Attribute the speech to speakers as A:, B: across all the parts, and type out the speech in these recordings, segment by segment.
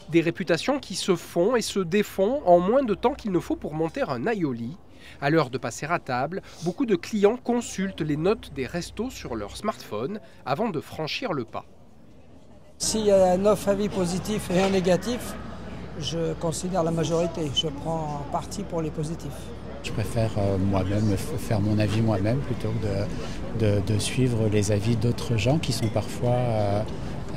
A: Des réputations qui se font et se défont en moins de temps qu'il ne faut pour monter un aioli. À l'heure de passer à table, beaucoup de clients consultent les notes des restos sur leur smartphone avant de franchir le pas.
B: S'il y a 9 avis positifs et un négatif, je considère la majorité. Je prends parti pour les positifs.
C: Je préfère moi-même faire mon avis moi-même plutôt que de suivre les avis d'autres gens qui sont parfois,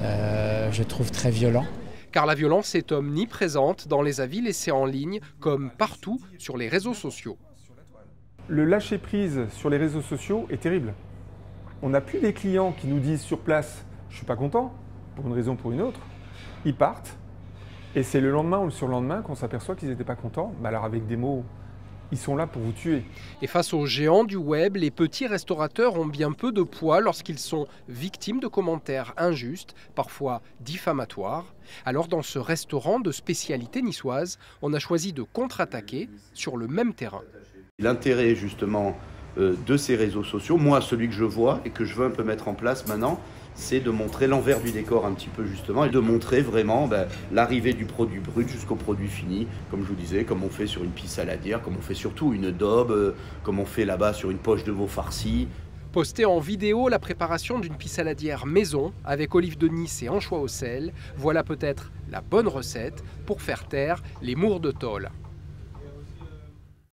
C: je trouve, très violents.
A: Car la violence est omniprésente dans les avis laissés en ligne, comme partout sur les réseaux sociaux.
D: Le lâcher-prise sur les réseaux sociaux est terrible. On n'a plus des clients qui nous disent sur place « je suis pas content », pour une raison ou pour une autre. Ils partent et c'est le lendemain ou le surlendemain qu'on s'aperçoit qu'ils n'étaient pas contents. Mais alors avec des mots, ils sont là pour vous tuer.
A: Et face aux géants du web, les petits restaurateurs ont bien peu de poids lorsqu'ils sont victimes de commentaires injustes, parfois diffamatoires. Alors dans ce restaurant de spécialité niçoise, on a choisi de contre-attaquer sur le même terrain.
E: L'intérêt justement de ces réseaux sociaux, moi celui que je vois et que je veux un peu mettre en place maintenant, c'est de montrer l'envers du décor un petit peu justement et de montrer vraiment l'arrivée du produit brut jusqu'au produit fini, comme je vous disais, comme on fait sur une pisse saladière, comme on fait surtout une daube, comme on fait là-bas sur une poche de veau farcie.
A: Poster en vidéo la préparation d'une pisse saladière maison avec olives de Nice et anchois au sel, voilà peut-être la bonne recette pour faire taire les mours de tôle.